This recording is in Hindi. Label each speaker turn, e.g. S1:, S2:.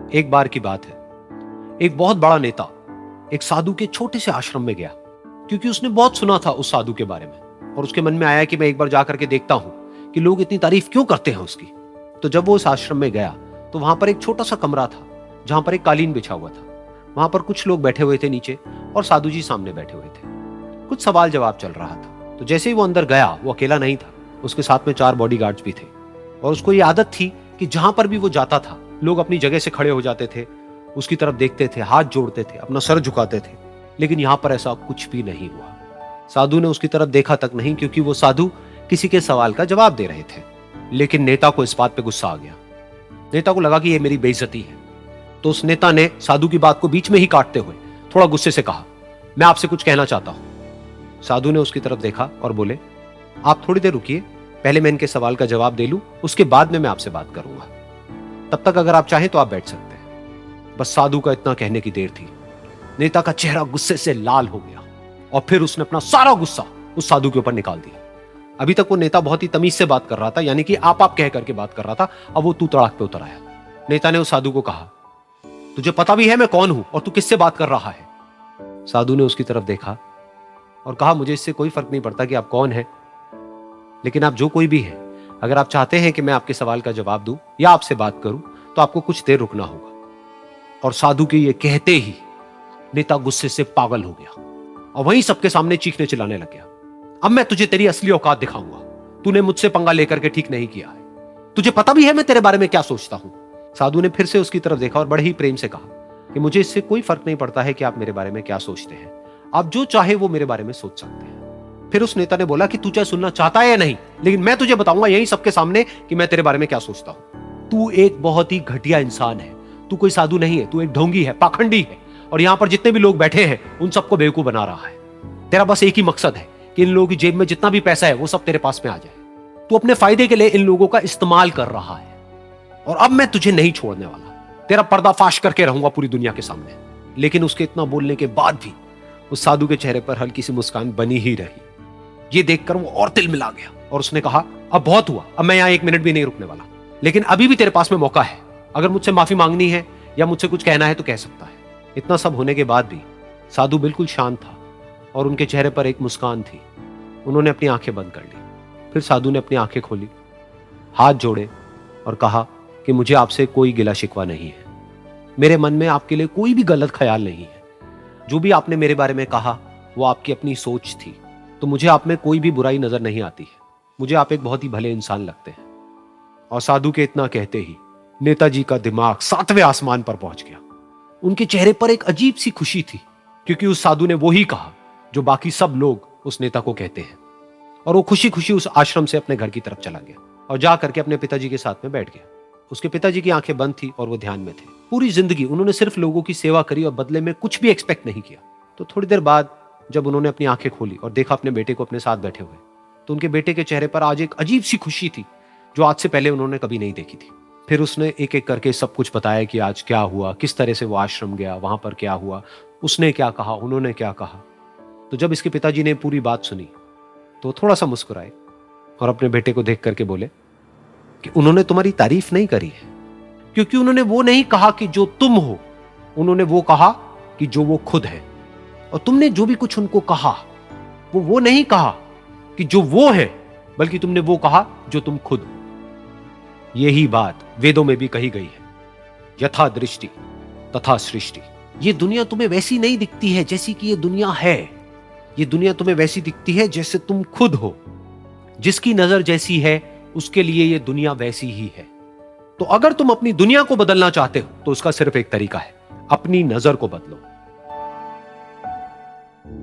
S1: एक बार की बात है, एक बहुत बड़ा नेता एक साधु के छोटे से आश्रम में गया, क्योंकि उसने बहुत सुना था उस साधु के बारे में और उसके मन में आया कि मैं एक बार जाकर के देखता हूं कि लोग इतनी तारीफ क्यों करते हैं उसकी। तो जब वो उस आश्रम में गया तो वहां पर एक छोटा सा कमरा था जहां पर एक कालीन बिछा हुआ था। वहां पर कुछ लोग बैठे हुए थे नीचे और साधु जी सामने बैठे हुए थे। कुछ सवाल जवाब चल रहा था। तो जैसे ही वो अंदर गया, वो अकेला नहीं था, उसके साथ में 4 बॉडीगार्ड्स भी थे और उसको ये आदत थी कि जहां पर भी वो जाता था लोग अपनी जगह से खड़े हो जाते थे, उसकी तरफ देखते थे, हाथ जोड़ते थे, अपना सर झुकाते थे। लेकिन यहां पर ऐसा कुछ भी नहीं हुआ। साधु ने उसकी तरफ देखा तक नहीं, क्योंकि वो साधु किसी के सवाल का जवाब दे रहे थे। लेकिन नेता को इस बात पे गुस्सा आ गया। नेता को लगा कि ये मेरी बेइज्जती है। तो उस नेता ने साधु की बात को बीच में ही काटते हुए थोड़ा गुस्से से कहा, मैं आपसे कुछ कहना चाहता हूं। साधु ने उसकी तरफ देखा और बोले, आप थोड़ी देर रुकिए, पहले मैं इनके सवाल का जवाब दे लूं, उसके बाद में मैं आपसे बात करूंगा। तब तक अगर आप चाहें तो आप बैठ सकते हैं। बस साधु का इतना कहने की देर थी। नेता का चेहरा गुस्से से लाल हो गया और फिर उसने अपना सारा गुस्सा उस साधु के ऊपर निकाल दिया। अभी तक वो नेता बहुत ही तमीज से बात कर रहा था, यानी कि आप कह करके बात कर रहा था। अब वो तू तड़ाक पे उतर आया। नेता ने उस साधु को कहा, तुझे पता भी है मैं कौन हूं और तू किससे बात कर रहा है? साधु ने उसकी तरफ देखा और कहा, मुझे इससे कोई फर्क नहीं पड़ता कि आप कौन हैं, लेकिन आप जो कोई भी हैं, अगर आप चाहते हैं कि मैं आपके सवाल का जवाब दूं या आपसे बात करूं तो आपको कुछ देर रुकना होगा। और साधु के ये कहते ही नेता गुस्से से पागल हो गया और वहीं सबके सामने चीखने चिल्लाने लग गया, अब मैं तुझे तेरी असली औकात दिखाऊंगा। तूने मुझसे पंगा लेकर के ठीक नहीं किया है। तुझे पता भी है मैं तेरे बारे में क्या सोचता हूं। साधु ने फिर से उसकी तरफ देखा और बड़े ही प्रेम से कहा कि मुझे इससे कोई फर्क नहीं पड़ता है कि आप मेरे बारे में क्या सोचते हैं। आप जो चाहे वो मेरे बारे में सोच सकते हैं। फिर उस नेता ने बोला कि तू चाहे सुनना चाहता है या नहीं, लेकिन मैं तुझे बताऊंगा यही सबके सामने कि मैं तेरे बारे में क्या सोचता हूं। तू एक बहुत ही घटिया इंसान है। तू कोई साधु नहीं है, तू एक ढोंगी है, पाखंडी है और यहां पर जितने भी लोग बैठे हैं उन सबको बेवकूफ बना रहा है। तेरा बस एक ही मकसद है कि इन लोगों की जेब में जितना भी पैसा है वो सब तेरे पास में आ जाए। तू अपने फायदे के लिए इन लोगों का इस्तेमाल कर रहा है और अब मैं तुझे नहीं छोड़ने वाला। तेरा पर्दाफाश करके रहूंगा पूरी दुनिया के सामने। लेकिन उसके इतना बोलने के बाद भी उस साधु के चेहरे पर हल्की सी मुस्कान बनी ही रही। ये देखकर वो और तिल मिला गया और उसने कहा, अब बहुत हुआ, अब मैं यहां 1 मिनट भी नहीं रुकने वाला। लेकिन अभी भी तेरे पास में मौका है। अगर मुझसे माफी मांगनी है या मुझसे कुछ कहना है तो कह सकता है। इतना सब होने के बाद भी साधु बिल्कुल शांत था और उनके चेहरे पर एक मुस्कान थी। उन्होंने अपनी आंखें बंद कर ली। फिर साधु ने अपनी आंखें खोली, हाथ जोड़े और कहा कि मुझे आपसे कोई गिला शिकवा नहीं है। मेरे मन में आपके लिए कोई भी गलत ख्याल नहीं है। जो भी आपने मेरे बारे में कहा वो आपकी अपनी सोच थी। तो मुझे आप में कोई भी बुराई नजर नहीं आती है। मुझे आप एक बहुत ही भले इंसान लगते हैं। और साधु के इतना कहते ही नेताजी का दिमाग 7वें आसमान पर पहुंच गया। उनके चेहरे पर एक अजीब सी खुशी थी, क्योंकि उस साधु ने वो ही कहा जो बाकी सब लोग उस नेता को कहते हैं। और वो खुशी खुशी उस आश्रम से अपने घर की तरफ चला गया और जा करके अपने पिताजी के साथ में बैठ गया। उसके पिताजी की आंखें बंद थी और वो ध्यान में थे। पूरी जिंदगी उन्होंने सिर्फ लोगों की सेवा करी और बदले में कुछ भी एक्सपेक्ट नहीं किया। तो थोड़ी देर बाद जब उन्होंने अपनी आंखें खोली और देखा अपने बेटे को अपने साथ बैठे हुए, तो उनके बेटे के चेहरे पर आज एक अजीब सी खुशी थी जो आज से पहले उन्होंने कभी नहीं देखी थी। फिर उसने एक एक करके सब कुछ बताया कि आज क्या हुआ, किस तरह से वो आश्रम गया, वहां पर क्या हुआ, उसने क्या कहा, उन्होंने क्या कहा। तो जब इसके पिताजी ने पूरी बात सुनी तो थोड़ा सा मुस्कुराए और अपने बेटे को देख करके बोले कि उन्होंने तुम्हारी तारीफ नहीं करी है, क्योंकि उन्होंने वो नहीं कहा कि जो तुम हो, उन्होंने वो कहा कि जो वो खुद है। और तुमने जो भी कुछ उनको कहा वो नहीं कहा कि जो वो है, बल्कि तुमने वो कहा जो तुम खुद हो। यही बात वेदों में भी कही गई है, यथा दृष्टि तथा सृष्टि। ये दुनिया तुम्हें वैसी नहीं दिखती है जैसी कि ये दुनिया है। ये दुनिया तुम्हें वैसी दिखती है जैसे तुम खुद हो। जिसकी नजर जैसी है उसके लिए ये दुनिया वैसी ही है। तो अगर तुम अपनी दुनिया को बदलना चाहते हो तो उसका सिर्फ एक तरीका है, अपनी नजर को बदलो।